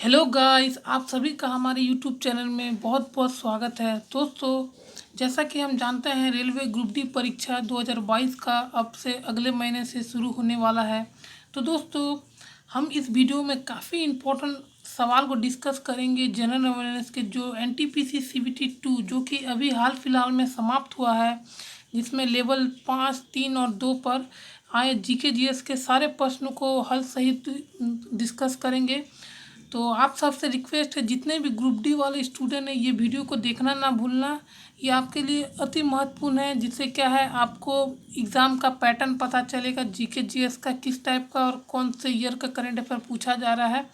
Hello guys, आप सभी का हमारे यूट्यूब चैनल में बहुत बहुत स्वागत है। दोस्तों, जैसा कि हम जानते हैं, रेलवे ग्रुप डी परीक्षा 2022 का अब से अगले महीने से शुरू होने वाला है। तो दोस्तों, हम इस वीडियो में काफ़ी इम्पोर्टेंट सवाल को डिस्कस करेंगे जनरल अवेयरनेस के, जो एनटीपीसी सीबीटी 2 जो कि अभी हाल फिलहाल में समाप्त हुआ है, जिसमें लेवल 5, 3 और 2 पर आए जीके जीएस के सारे प्रश्नों को हल सहित डिस्कस करेंगे। तो आप सबसे रिक्वेस्ट है, जितने भी ग्रुप डी वाले स्टूडेंट हैं, ये वीडियो को देखना ना भूलना। ये आपके लिए अति महत्वपूर्ण है, जिससे क्या है, आपको एग्ज़ाम का पैटर्न पता चलेगा, जीके जीएस का किस टाइप का और कौन से ईयर का करंट अफेयर पूछा जा रहा है,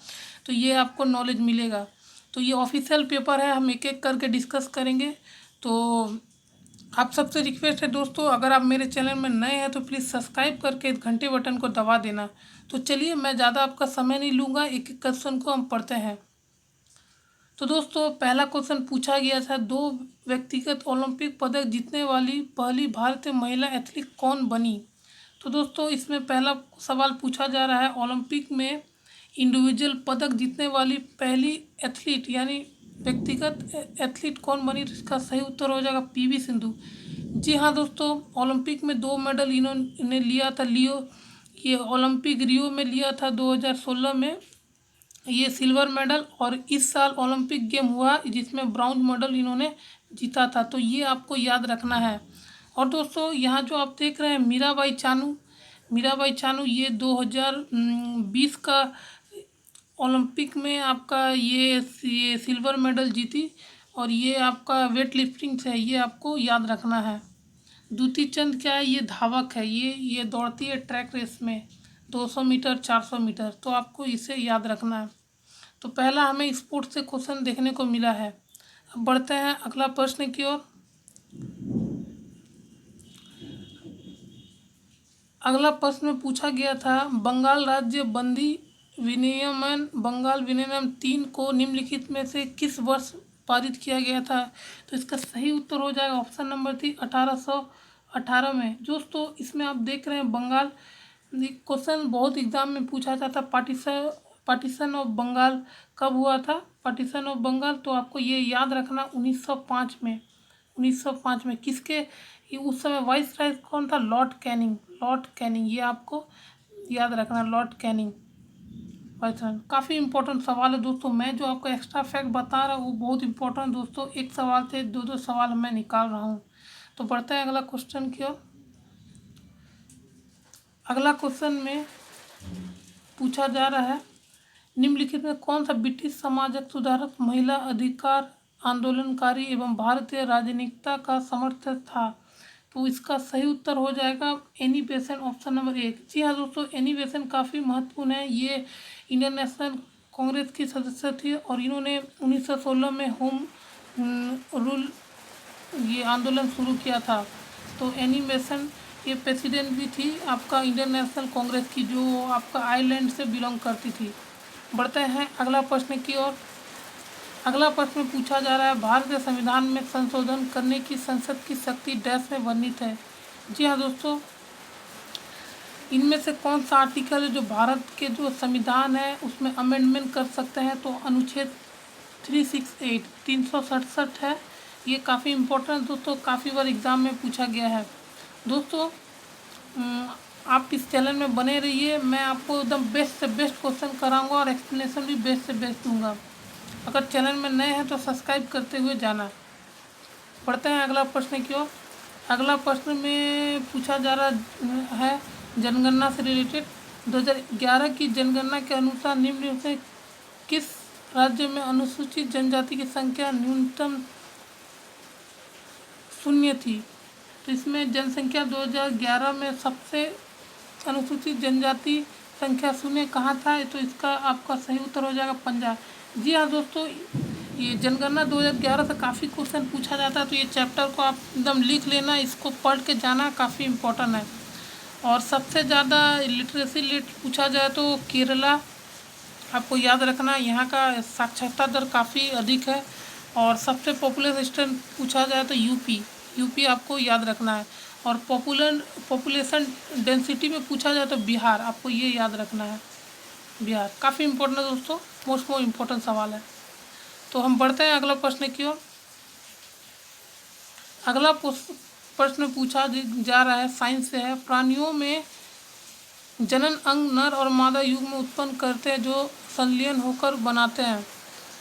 तो ये आपको नॉलेज मिलेगा। तो ये ऑफिशियल पेपर है, हम एक एक करके डिस्कस करेंगे। तो आप सबसे रिक्वेस्ट है दोस्तों, अगर आप मेरे चैनल में नए हैं तो प्लीज़ सब्सक्राइब करके घंटे बटन को दबा देना। तो चलिए, मैं ज़्यादा आपका समय नहीं लूँगा, एक एक क्वेश्चन को हम पढ़ते हैं। तो दोस्तों, पहला क्वेश्चन पूछा गया था, 2 व्यक्तिगत ओलंपिक पदक जीतने वाली पहली भारतीय महिला एथलीट कौन बनी। तो दोस्तों, इसमें पहला सवाल पूछा जा रहा है, ओलंपिक में इंडिविजुअल पदक जीतने वाली पहली एथलीट यानी व्यक्तिगत एथलीट कौन बनी। तो इसका सही उत्तर हो जाएगा पीवी सिंधु। जी हाँ दोस्तों, ओलंपिक में 2 मेडल इन्होंने लिया था। ये ओलंपिक रियो में लिया था 2016 में, ये सिल्वर मेडल, और इस साल ओलंपिक गेम हुआ जिसमें ब्राउन मेडल इन्होंने जीता था। तो ये आपको याद रखना है। और दोस्तों, यहाँ जो आप देख रहे हैं, मीराबाई चानू ये 2020 का ओलंपिक में आपका ये सिल्वर मेडल जीती, और ये आपका वेट लिफ्टिंग से है, ये आपको याद रखना है। दूती चंद क्या है, ये धावक है, ये दौड़ती है ट्रैक रेस में 200 मीटर 400 मीटर, तो आपको इसे याद रखना है। तो पहला हमें स्पोर्ट्स से क्वेश्चन देखने को मिला है। अब बढ़ते हैं अगला प्रश्न की ओर। अगला प्रश्न में पूछा गया था, बंगाल राज्य बंगाल विनियमन 3 को निम्नलिखित में से किस वर्ष पारित किया गया था। तो इसका सही उत्तर हो जाएगा ऑप्शन नंबर 3, 1818 में। दोस्तों, इसमें आप देख रहे हैं बंगाल, क्वेश्चन बहुत एग्जाम में पूछा जाता, पार्टीशन ऑफ बंगाल कब हुआ था, पार्टीशन ऑफ बंगाल। तो आपको ये याद रखना 1905 में। 1905 में किसके, ये उस समय वाइस राय कौन था, लॉर्ड कैनिंग, ये आपको याद रखना, लॉर्ड कैनिंग वाइस राय। काफ़ी इंपॉर्टेंट सवाल है दोस्तों, मैं जो आपको एक्स्ट्रा फैक्ट बता रहा हूँ वो बहुत इंपॉर्टेंट दोस्तों, एक सवाल से दो सवाल मैं निकाल रहा हूँ। तो बढ़ते हैं अगला क्वेश्चन की ओर। अगला क्वेश्चन में पूछा जा रहा है, निम्नलिखित में कौन सा ब्रिटिश समाजक सुधारक महिला अधिकार आंदोलनकारी एवं भारतीय राजनीतिकता का समर्थक था। तो इसका सही उत्तर हो जाएगा एनी बेसेंट, ऑप्शन नंबर 1। जी हाँ दोस्तों, एनी बेसेंट काफ़ी महत्वपूर्ण है। ये इंडियन नेशनल कांग्रेस की सदस्य थी, और इन्होंने 1916 में होम रूल ये आंदोलन शुरू किया था। तो एनी बेसेंट ये प्रेसिडेंट भी थी आपका इंडियन नेशनल कांग्रेस की, जो आपका आयरलैंड से बिलोंग करती थी। बढ़ते हैं अगला प्रश्न की ओर। अगला प्रश्न पूछा जा रहा है, भारतीय संविधान में संशोधन करने की संसद की शक्ति डैश में वर्णित है। जी हाँ दोस्तों, इनमें से कौन सा आर्टिकल है जो भारत के जो संविधान है उसमें अमेंडमेंट कर सकते हैं। तो अनुच्छेद 368 367 है। ये काफ़ी इम्पोर्टेंट दोस्तों, काफ़ी बार एग्ज़ाम में पूछा गया है। दोस्तों, आप इस चैनल में बने रहिए, मैं आपको एकदम बेस्ट से बेस्ट क्वेश्चन कराऊंगा और एक्सप्लेनेशन भी बेस्ट से बेस्ट दूंगा। अगर चैनल में नए हैं तो सब्सक्राइब करते हुए जाना। पढ़ते हैं अगला प्रश्न की ओर। अगला प्रश्न में पूछा जा रहा है जनगणना से रिलेटेड, 2011 की जनगणना के अनुसार निम्न से किस राज्य में अनुसूचित जनजाति की संख्या न्यूनतम 0 थी। तो इसमें जनसंख्या 2011 में सबसे अनुसूचित जनजाति संख्या 0 कहाँ था। तो इसका आपका सही उत्तर हो जाएगा पंजाब। जी हाँ दोस्तों, ये जनगणना 2011 से काफ़ी क्वेश्चन पूछा जाता है, तो ये चैप्टर को आप एकदम लिख लेना, इसको पढ़ के जाना, काफ़ी इम्पोर्टेंट है। और सबसे ज़्यादा लिटरेसी रेट पूछा जाए तो केरला आपको याद रखना, यहाँ का साक्षरता दर काफ़ी अधिक है। और सबसे पॉपुलेशन पूछा जाए तो यूपी आपको याद रखना है। और पॉपुलेशन डेंसिटी में पूछा जाए तो बिहार, आपको ये याद रखना है। बिहार। काफ़ी इम्पोर्टेंट है दोस्तों, मोस्ट इम्पोर्टेंट सवाल है। तो हम बढ़ते हैं अगला प्रश्न की ओर। अगला प्रश्न पूछा जा रहा है, साइंस से है। प्राणियों में जनन अंग नर और मादा युग्म में उत्पन्न करते हैं जो संलयन होकर बनाते हैं।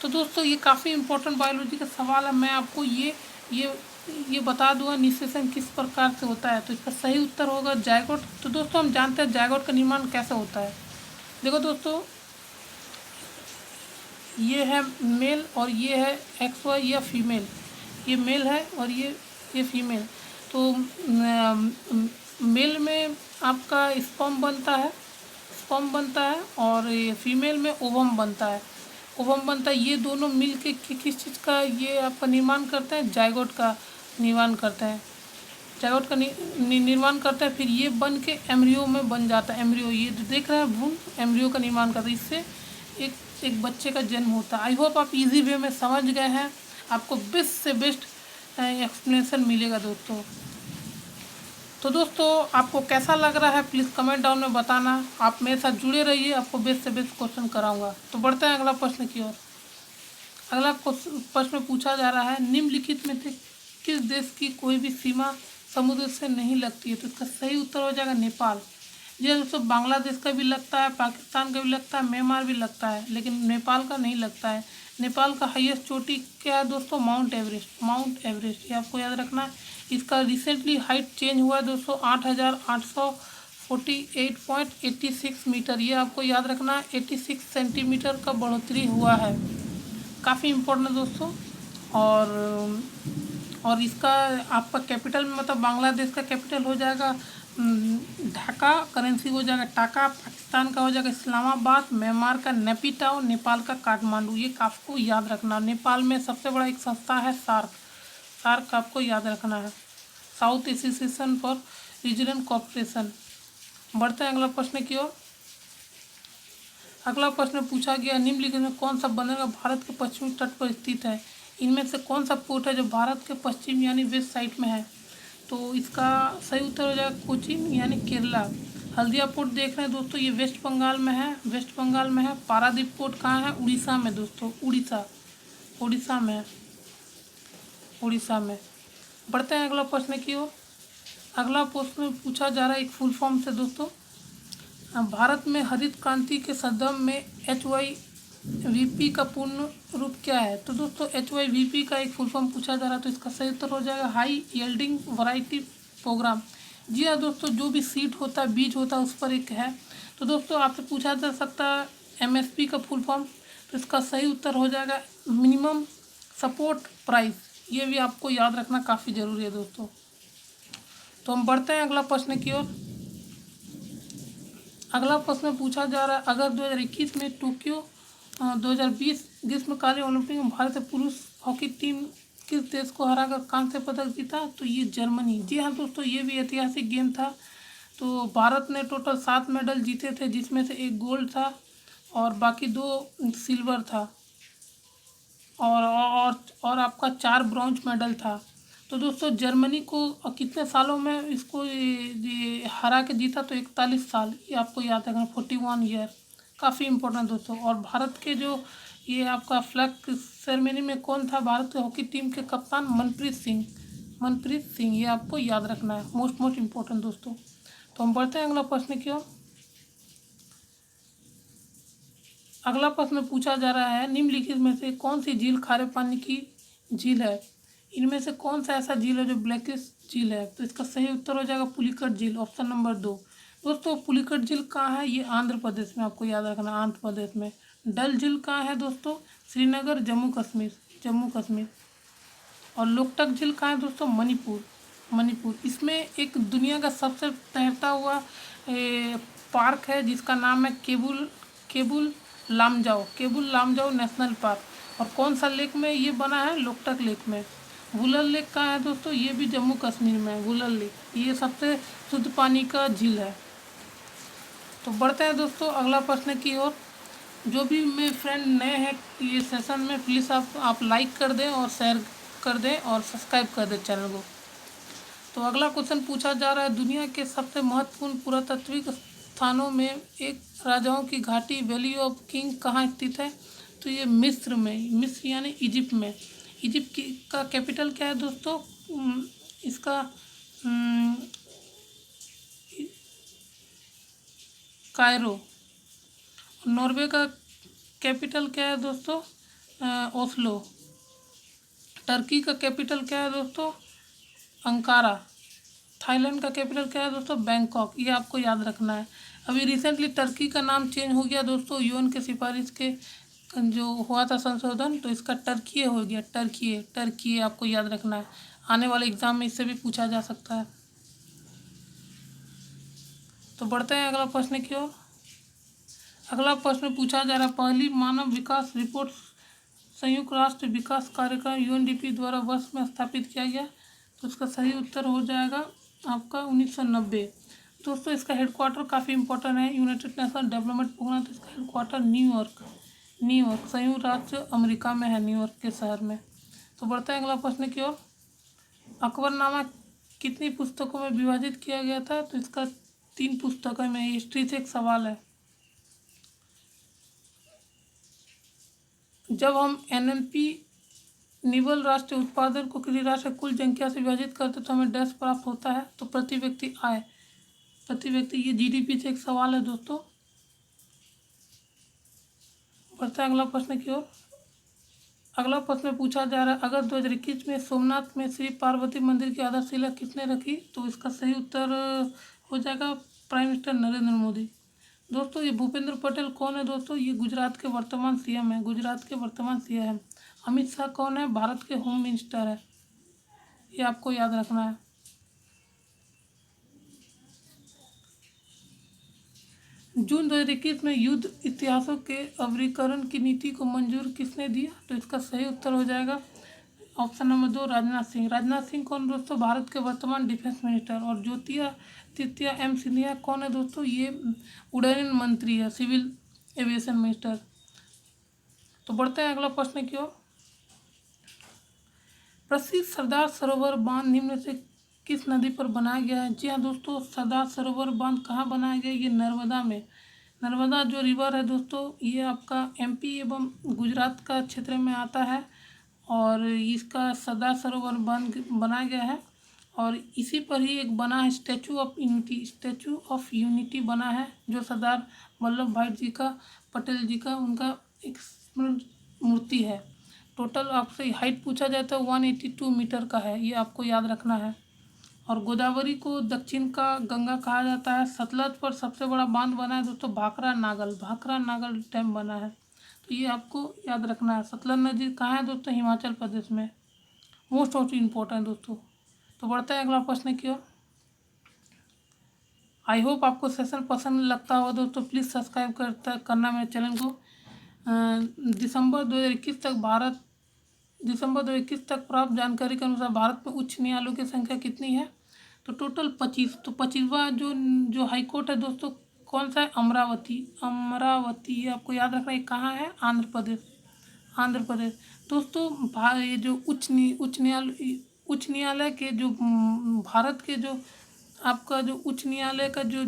तो दोस्तों ये काफ़ी इम्पोर्टेंट बायोलॉजी का सवाल है। मैं आपको ये बता दूंगा निषेचन किस प्रकार से होता है। तो इसका सही उत्तर होगा जायगोट। तो दोस्तों हम जानते हैं जायगोट का निर्माण कैसे होता है। देखो दोस्तों, ये है मेल और ये है एक्स वाई या फीमेल। ये मेल है और ये फीमेल। तो मेल में आपका स्पर्म बनता है और ये फीमेल में ओवम बनता है। ये दोनों मिल के किस चीज़ का ये आपका निर्माण करते हैं, जायगोट का निर्माण करते हैं। जायगोट का निर्माण करते हैं, फिर ये बन के एम्ब्रियो में बन जाता है। एम्ब्रियो ये जो देख रहे हैं भ्रूण, एम्ब्रियो का निर्माण करता है। इससे एक बच्चे का जन्म होता है। आई होप आप इजी वे में समझ गए हैं। आपको बेस्ट से बेस्ट एक्सप्लेनेशन मिलेगा दोस्तों। तो दोस्तों आपको कैसा लग रहा है प्लीज़ कमेंट डाउन में बताना। आप मेरे साथ जुड़े रहिए, आपको बेस्ट से बेस्ट क्वेश्चन कराऊंगा। तो बढ़ते हैं अगला प्रश्न की ओर। अगला प्रश्न पूछा जा रहा है, निम्नलिखित में से किस देश की कोई भी सीमा समुद्र से नहीं लगती है। तो इसका सही उत्तर हो जाएगा नेपाल। जी दोस्तों, बांग्लादेश का भी लगता है, पाकिस्तान का भी लगता है, म्यांमार भी लगता है, लेकिन नेपाल का नहीं लगता है। नेपाल का हाईएस्ट चोटी क्या है दोस्तों, माउंट एवरेस्ट। ये आपको याद रखना है। इसका रिसेंटली हाइट चेंज हुआ है दोस्तों, 8,848.86 मीटर। ये आपको याद रखना है, 86 सेंटीमीटर का बढ़ोतरी हुआ है। काफ़ी इम्पोर्टेंट है दोस्तों। और इसका आपका कैपिटल में मतलब बांग्लादेश का कैपिटल हो जाएगा ढाका, करेंसी हो जाएगा टाका, पाकिस्तान का हो जाएगा इस्लामाबाद, म्यांमार का नेपिटाओ, नेपाल का काठमांडू। ये आपको याद रखना। नेपाल में सबसे बड़ा एक संस्था है सार्क आपको याद रखना है, south association for regional cooperation. बढ़ते हैं अगला प्रश्न की ओर। अगला प्रश्न पूछा गया, निम्नलिखित में कौन सा बंदरगाह भारत के पश्चिमी तट पर स्थित है। इनमें से कौन सा पोर्ट है जो भारत के पश्चिम यानी वेस्ट साइड में है। तो इसका सही उत्तर हो जाएगा कोचीन यानी केरला। हल्दिया पोर्ट देख रहे हैं दोस्तों, ये वेस्ट बंगाल में है। पारादीप पोर्ट कहाँ है, उड़ीसा में दोस्तों, उड़ीसा में। बढ़ते हैं अगला प्रश्न की ओर। अगला प्रश्न पूछा जा रहा है एक फुल फॉर्म से दोस्तों, भारत में हरित क्रांति के संदर्भ में HYVP का पूर्ण रूप क्या है। तो दोस्तों HYVP का एक फुल फॉर्म पूछा जा रहा है। तो इसका सही उत्तर हो जाएगा हाई यील्डिंग वैरायटी प्रोग्राम। जी हाँ दोस्तों, जो भी सीड होता है, बीज होता है, उस पर एक है। तो दोस्तों आपसे पूछा जा सकता है MSP का फुल फॉर्म। तो इसका सही उत्तर हो जाएगा मिनिमम सपोर्ट प्राइस। ये भी आपको याद रखना काफ़ी ज़रूरी है दोस्तों। तो हम बढ़ते हैं अगला प्रश्न की ओर। अगला प्रश्न पूछा जा रहा है, अगर 2021 में टोक्यो 2020 ग्रीष्मकालीन ओलंपिक में भारतीय पुरुष हॉकी टीम किस देश को हराकर कांस्य पदक जीता। तो ये जर्मनी। जी हाँ दोस्तों, ये भी ऐतिहासिक गेम था। तो भारत ने टोटल 7 मेडल जीते थे, जिसमें से 1 गोल्ड था और बाकी 2 सिल्वर था और आपका 4 ब्रॉन्ज मेडल था। तो दोस्तों जर्मनी को कितने सालों में इसको ये हरा के जीता। तो 41 साल। ये आपको याद रखना, 41 ईयर। काफ़ी इम्पोर्टेंट दोस्तों। और भारत के जो ये आपका फ्लैग सेरेमनी में कौन था भारत की हॉकी टीम के कप्तान, मनप्रीत सिंह। ये आपको याद रखना है, मोस्ट इम्पोर्टेंट दोस्तों। तो हम बढ़ते हैं अगला प्रश्न की ओर। अगला प्रश्न पूछा जा रहा है, निम्नलिखित में से कौन सी झील खारे पानी की झील है। इनमें से कौन सा ऐसा झील है जो ब्लैकिश झील है। तो इसका सही उत्तर हो जाएगा पुलिकट झील, ऑप्शन नंबर 2। दोस्तों पुलिकट झील कहाँ है, ये आंध्र प्रदेश में, आपको याद रखना आंध्र प्रदेश में। डल झील कहाँ है दोस्तों, श्रीनगर, जम्मू कश्मीर। और लोकटक झील कहाँ है दोस्तों, मणिपुर। इसमें एक दुनिया का सबसे तैरता हुआ पार्क है जिसका नाम है केबुल लामजाओ नेशनल पार्क। और कौन सा लेक में ये बना है, लोकटक लेक में। वुलर लेक कहाँ है दोस्तों, ये भी जम्मू कश्मीर में है, वुलर लेक। ये सबसे शुद्ध पानी का झील है। तो बढ़ते हैं दोस्तों अगला प्रश्न की ओर। जो भी मेरे फ्रेंड नए हैं ये सेशन में, प्लीज़ आप लाइक कर दें और शेयर कर दें और सब्सक्राइब कर दें चैनल को। तो अगला क्वेश्चन पूछा जा रहा है, दुनिया के सबसे महत्वपूर्ण पुरातात्विक स्थानों में एक राजाओं की घाटी वैली ऑफ किंग कहाँ स्थित है? तो ये मिस्र में, मिस्र यानी इजिप्ट में। इजिप्ट की का कैपिटल क्या है दोस्तों? इसका कायरो। नॉर्वे का कैपिटल क्या है दोस्तों? ओस्लो। टर्की का कैपिटल क्या है दोस्तों? अंकारा। थाईलैंड का कैपिटल क्या है दोस्तों? बैंकॉक। ये आपको याद रखना है। अभी रिसेंटली टर्की का नाम चेंज हो गया दोस्तों, यूएन के सिफारिश के जो हुआ था संशोधन, तो इसका टर्की हो गया। टर्की आपको याद रखना है, आने वाले एग्जाम में इससे भी पूछा जा सकता है। तो बढ़ते हैं अगला प्रश्न की ओर। अगला प्रश्न पूछा जा रहा है, पहली मानव विकास रिपोर्ट संयुक्त राष्ट्र विकास कार्यक्रम यूएनडीपी द्वारा वर्ष में स्थापित किया गया? तो इसका सही उत्तर हो जाएगा आपका 1990। दोस्तों इसका हेडक्वार्टर काफ़ी इंपॉर्टेंट है, यूनाइटेड नेशन डेवलपमेंट प्रोग्राम। तो इसका हेडक्वार्टर न्यूयॉर्क संयुक्त राज्य अमेरिका में है, न्यूयॉर्क के शहर में। तो बढ़ते हैं अगला प्रश्न की ओर। अकबरनामा कितनी पुस्तकों में विभाजित किया गया था? तो इसका 3 पुस्तकों में। हिस्ट्री से एक सवाल है। जब हम एनएनपी निवल राष्ट्रीय उत्पादन को किसी राष्ट्र कुल जनसंख्या से विभाजित करते तो हमें डैश प्राप्त होता है? तो प्रति व्यक्ति आय, प्रति व्यक्ति। ये जीडीपी से एक सवाल है दोस्तों। बढ़ते हैं अगला प्रश्न की ओर। अगला प्रश्न पूछा जा रहा है, अगस्त 2021 में सोमनाथ में श्री पार्वती मंदिर की आधारशिला किसने रखी? तो इसका सही उत्तर हो जाएगा प्राइम मिनिस्टर नरेंद्र मोदी। दोस्तों ये भूपेंद्र पटेल कौन है दोस्तों? ये गुजरात के वर्तमान सीएम है, गुजरात के वर्तमान सीएम है। अमित शाह कौन है? भारत के होम मिनिस्टर है, ये आपको याद रखना है। जून 2021 में युद्ध इतिहासों के अवरीकरण की नीति को मंजूर किसने दिया? तो इसका सही उत्तर हो जाएगा ऑप्शन नंबर 2, राजनाथ सिंह। राजनाथ सिंह कौन दोस्तों? भारत के वर्तमान डिफेंस मिनिस्टर। और ज्योतिरादित्य एम सिंधिया कौन है दोस्तों? ये उड्डयन मंत्री है, सिविल एविएशन मिनिस्टर। तो बढ़ते हैं अगला प्रश्न की ओर। प्रसिद्ध सरदार सरोवर बांध निम्न से किस नदी पर बनाया गया है? जी हाँ दोस्तों, सरदार सरोवर बांध कहाँ बनाया गया? ये नर्मदा में। नर्मदा जो रिवर है दोस्तों, ये आपका एमपी एवं गुजरात का क्षेत्र में आता है और इसका सरदार सरोवर बांध बनाया गया है। और इसी पर ही एक बना है स्टैचू ऑफ यूनिटी बना है, जो सरदार वल्लभ भाई जी का, पटेल जी का, उनका एक मूर्ति है। टोटल आपसे हाइट पूछा जाए तो 182 मीटर का है, ये आपको याद रखना है। और गोदावरी को दक्षिण का गंगा कहा जाता है। सतलज पर सबसे बड़ा बांध बना है दोस्तों भाखरा नागल डैम बना है, तो ये आपको याद रखना है। सतलज नदी कहाँ है दोस्तों? हिमाचल प्रदेश में। मोस्ट ऑफ इम्पोर्टेंट दोस्तों। तो बढ़ते हैं अगला प्रश्न की ओर। आई होप आपको सेशन पसंद लगता हो दोस्तों, प्लीज़ सब्सक्राइब करना मेरे चैनल को। दिसंबर 2021 तक प्राप्त जानकारी के अनुसार भारत में उच्च न्यायालयों की संख्या कितनी है? तो टोटल 25। तो 25वां जो हाईकोर्ट है दोस्तों, कौन सा है? अमरावती, ये आपको याद रखना है। कहाँ है? आंध्र प्रदेश। दोस्तों ये जो उच्च न्यायालय के जो भारत के जो आपका जो उच्च न्यायालय का जो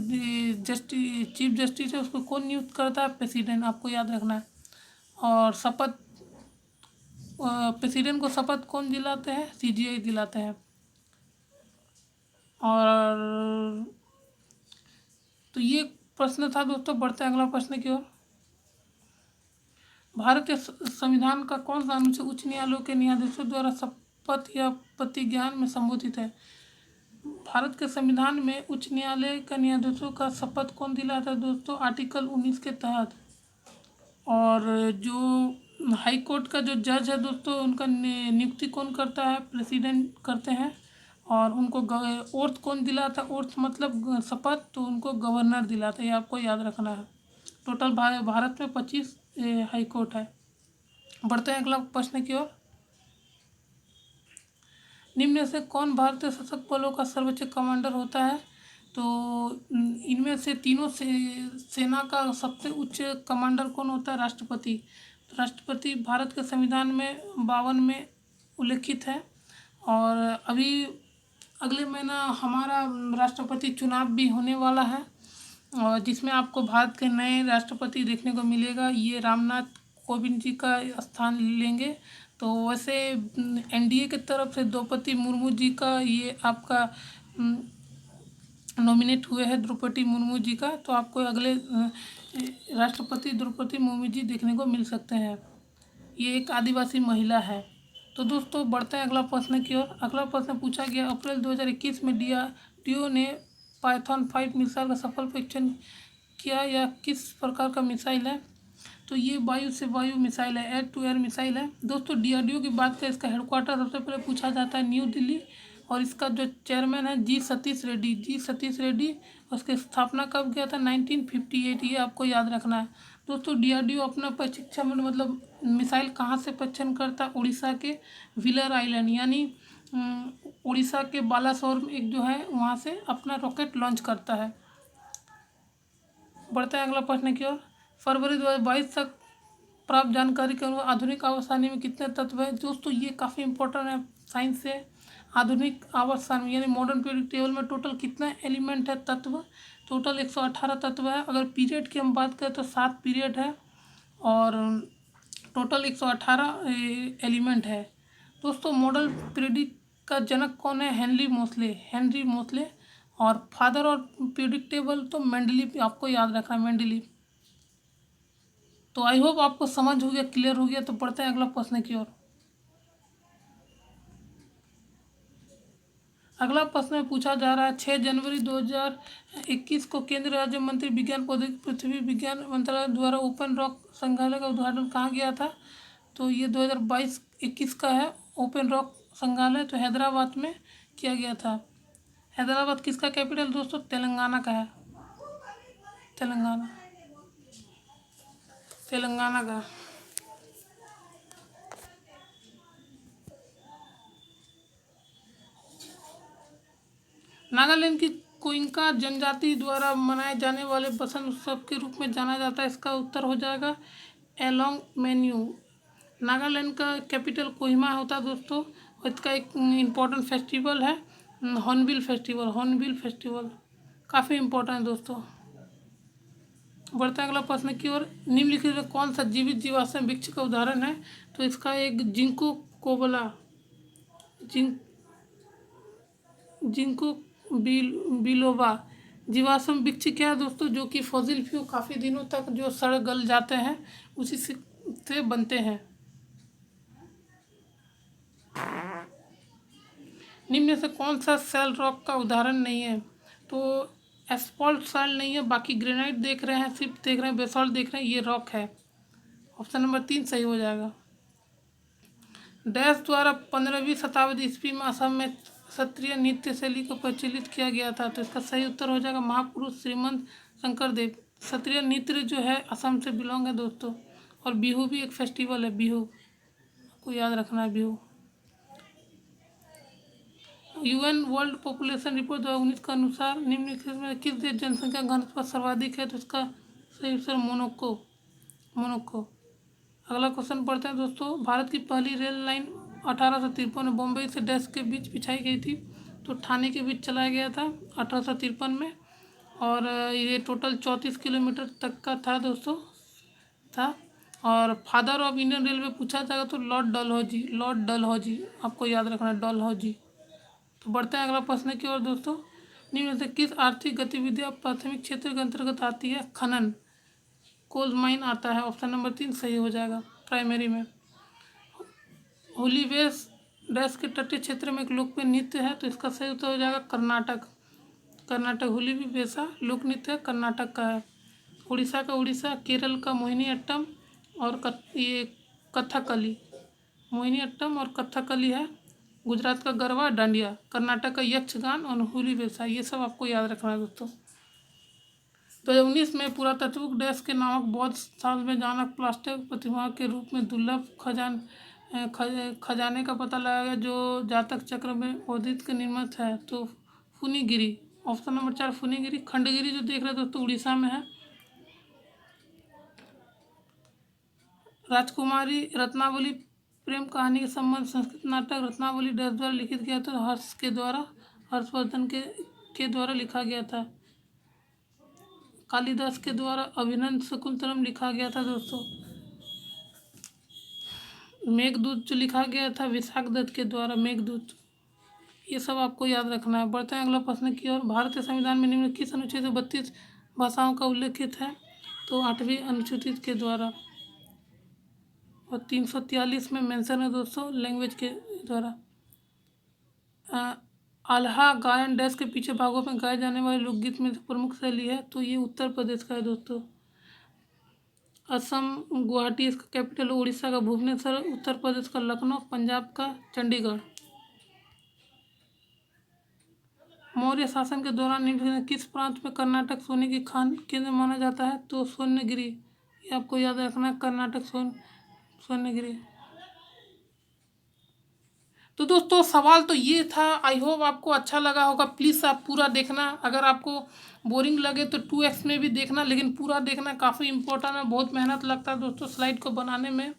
चीफ जस्टिस है, उसको कौन नियुक्त करता है? प्रेसिडेंट, आपको याद रखना है। और प्रेसिडेंट को शपथ कौन दिलाते हैं? सीजीआई दिलाते हैं। और तो ये प्रश्न था दोस्तों। बढ़ते हैं अगला प्रश्न की ओर। भारत के संविधान का कौन सा अनुच्छेद उच्च न्यायालयों के न्यायाधीशों द्वारा शपथ या प्रतिज्ञान में संबोधित है? भारत के संविधान में उच्च न्यायालय का न्यायाधीशों का शपथ कौन दिलाता है दोस्तों? आर्टिकल 19 के तहत। और जो हाई कोर्ट का जो जज है दोस्तों, उनका नियुक्ति कौन करता है? प्रेसिडेंट करते हैं। और उनको ओर्थ कौन दिलाता है? ओर्थ मतलब शपथ, तो उनको गवर्नर दिलाता है, ये आपको याद रखना है। टोटल भारत में 25 हाई कोर्ट है। बढ़ते हैं अगला प्रश्न की ओर। निम्न से कौन भारतीय सशस्त्र बलों का सर्वोच्च कमांडर होता है? तो इनमें से तीनों सेना का सबसे उच्च कमांडर कौन होता है? राष्ट्रपति। तो राष्ट्रपति भारत के संविधान में 52 में उल्लेखित है। और अभी अगले महीना हमारा राष्ट्रपति चुनाव भी होने वाला है, और जिसमें आपको भारत के नए राष्ट्रपति देखने को मिलेगा। ये रामनाथ कोविंद जी का स्थान लेंगे। तो वैसे एनडीए की तरफ से द्रौपदी मुर्मू जी का ये आपका नॉमिनेट हुए हैं, द्रौपदी मुर्मू जी का। तो आपको अगले राष्ट्रपति द्रौपदी मुर्मू जी देखने को मिल सकते हैं। ये एक आदिवासी महिला है। तो दोस्तों बढ़ते हैं अगला प्रश्न की ओर। अगला प्रश्न पूछा गया, अप्रैल 2021 में डीआरडीओ ने पाइथन 5 मिसाइल का सफल परीक्षण किया। यह किस प्रकार का मिसाइल है? तो ये वायु से वायु मिसाइल है, एयर टू एयर मिसाइल है। दोस्तों डीआरडीओ की बात करें, इसका हेडक्वार्टर सबसे पहले पूछा जाता है न्यू दिल्ली, और इसका जो चेयरमैन है जी सतीश रेड्डी। जी सतीश रेड्डी, उसकी स्थापना कब किया था? 1958। ये आपको याद रखना है। दोस्तों डीआरडीओ अपना परीक्षण मतलब मिसाइल कहाँ से परीक्षण करता है? उड़ीसा के व्हीलर आइलैंड, यानी उड़ीसा के बालासोर में एक जो है वहाँ से अपना रॉकेट लॉन्च करता है। बढ़ते हैं अगला प्रश्न की ओर। फरवरी 2022 तक प्राप्त जानकारी के अनुसार आधुनिक आवर्तसारणी में कितने तत्व हैं? दोस्तों ये काफ़ी इंपॉर्टेंट है साइंस से। आधुनिक आवर्तसारणी यानी मॉडर्न पीरियड टेबल में टोटल कितना एलिमेंट है, तत्व? टोटल 118 तत्व है। अगर पीरियड की हम बात करें तो 7 पीरियड है और टोटल 118 एलिमेंट है। दोस्तों मॉडल पीरियड का जनक कौन है? Henry Moseley. Henry Moseley. और फादर और पीरियड टेबल तो मेंडलीव, आपको याद रखना है मेंडलीव। तो आई होप आपको समझ हो गया, क्लियर हो गया। तो बढ़ते हैं अगला प्रश्न की ओर। अगला प्रश्न में पूछा जा रहा है, 6 जनवरी 2021 को केंद्रीय राज्य मंत्री विज्ञान प्रौद्योगिकी पृथ्वी विज्ञान मंत्रालय द्वारा ओपन रॉक संग्रहालय का उद्घाटन कहाँ किया था? तो ये 2022-21 का है। ओपन रॉक संग्रहालय तो हैदराबाद में किया गया था। हैदराबाद किसका कैपिटल? दोस्तों तेलंगाना का है। तेलंगाना, तेलंगाना का। नागालैंड की कोइंका जनजाति द्वारा मनाए जाने वाले बसंत उत्सव के रूप में जाना जाता है। इसका उत्तर हो जाएगा एलोंग मेन्यू। नागालैंड का कैपिटल कोहिमा होता है दोस्तों। और इसका एक इम्पोर्टेंट फेस्टिवल है हॉर्नबिल फेस्टिवल। हॉर्नबिल फेस्टिवल काफ़ी इम्पोर्टेंट है दोस्तों। बढ़ते अगला प्रश्न की ओर। निम्नलिखित में कौन सा जीवित जीवाश्म वृक्ष का उदाहरण है? तो इसका एक जिंको कोबला, जिंको बिलोबा जीवाश्म वृक्ष क्या है दोस्तों? जो कि फॉसिल फ्यूल काफ़ी दिनों तक जो सड़ गल जाते हैं उसी से बनते हैं। निम्न में से कौन सा सेल रॉक का उदाहरण नहीं है? तो एस्फॉल्ट सेल नहीं है, बाकी ग्रेनाइट देख रहे हैं, सिर्फ देख रहे हैं, बेसॉल्ट देख रहे हैं, ये रॉक है। ऑप्शन नंबर 3 सही हो जाएगा। डैश द्वारा 15वीं शताब्दी ईस्वी में असम में क्षत्रिय नृत्य शैली को प्रचलित किया गया था। तो इसका सही उत्तर हो जाएगा महापुरुष श्रीमंत शंकर देव। क्षत्रिय नृत्य जो है असम से बिलोंग है दोस्तों। और बिहू भी एक फेस्टिवल है, बिहू आपको याद रखना है, Bihu. UN world population report 2019 के अनुसार निम्नलिखित में किस देश जनसंख्या घनत्व सर्वाधिक है? तो इसका सही उत्तर मोनाको। मोनाको। अगला क्वेश्चन पढ़ते हैं दोस्तों। भारत की पहली रेल लाइन 1853 में बम्बई से डैश के बीच बिछाई गई थी। तो ठाणे के बीच चलाया गया था 1853 में। और ये टोटल 34 किलोमीटर तक का था दोस्तों, था। और फादर ऑफ इंडियन रेलवे पूछा जाएगा तो लॉर्ड डलहौजी। लॉर्ड डलहौजी आपको याद रखना है, डलहौजी। तो बढ़ते हैं अगला प्रश्न की ओर दोस्तों। निम्न में से किस आर्थिक गतिविधियाँ प्राथमिक क्षेत्र के अंतर्गत आती है? खनन, कोल माइन आता है। ऑप्शन नंबर 3 सही हो जाएगा प्राइमरी में। होली वेश डैश के तटीय क्षेत्र में एक लोकप्रिय नृत्य है। तो इसका सही उत्तर हो जाएगा कर्नाटक। कर्नाटक होली भी वैसा लोक नृत्य कर्नाटक का है। उड़ीसा का उड़ीसा, केरल का मोहिनी अट्टम और ये कथकली। मोहिनी अट्टम और कथकली है। गुजरात का गरबा डांडिया, कर्नाटक का यक्षगान और होली वैसा, ये सब आपको याद रखना है दोस्तों। 2019 में पुरातत्व डैश के नामक बौद्ध स्थल में जानक प्लास्टिक प्रतिमा के रूप में दुर्लभ खजाने का पता लगाया गया, जो जातक चक्र में बौद्धित के निर्मित है। तो फुनीगिरी। ऑप्शन नंबर 4 फुनीगिरी। खंडगिरी जो देख रहे हैं दोस्तों उड़ीसा में है। राजकुमारी रत्नावली प्रेम कहानी के संबंध संस्कृत नाटक रत्नावली डैश द्वारा लिखित गया था। हर्षवर्धन के द्वारा लिखा गया था। कालिदास के द्वारा अभिनंदन शकुंतलम लिखा गया था दोस्तों। मेघदूत जो लिखा गया था विशाख दत्त के द्वारा, मेघदूत। ये सब आपको याद रखना है। बढ़ते हैं अगला प्रश्न की ओर। भारतीय संविधान में निम्न किस अनुच्छेद में 32 भाषाओं का उल्लेखित है? तो 8वीं अनुसूचित के द्वारा। और 343 में मेंशन है दोस्तों लैंग्वेज के द्वारा। आल्हा गायन डैश के पीछे भागों में गाए जाने वाले लोकगीत में से प्रमुख शैली है, तो ये उत्तर प्रदेश का है दोस्तों। असम गुवाहाटी इसका कैपिटल, उड़ीसा का भुवनेश्वर, उत्तर प्रदेश का लखनऊ, पंजाब का चंडीगढ़। मौर्य शासन के दौरान निम्नलिखित में किस प्रांत में कर्नाटक सोने की खान केंद्र माना जाता है? तो स्वर्णगिरी। ये आपको याद रखना है, कर्नाटक स्वर्णगिरी। तो दोस्तों सवाल तो ये था। आई होप आपको अच्छा लगा होगा। प्लीज़ आप पूरा देखना। अगर आपको बोरिंग लगे तो 2x में भी देखना, लेकिन पूरा देखना काफ़ी इंपॉर्टेंट है। बहुत मेहनत लगता है दोस्तों स्लाइड को बनाने में।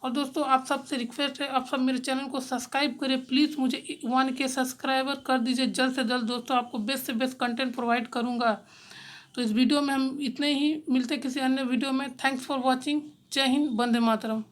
और दोस्तों आप सबसे रिक्वेस्ट है, आप सब मेरे चैनल को सब्सक्राइब करें प्लीज़। मुझे 1K सब्सक्राइबर कर दीजिए जल्द से जल्द दोस्तों। आपको बेस्ट से बेस्ट कंटेंट प्रोवाइड करूँगा। तो इस वीडियो में हम इतने ही, मिलते किसी अन्य वीडियो में। Thanks for watching. जय हिंद, वंदे मातरम।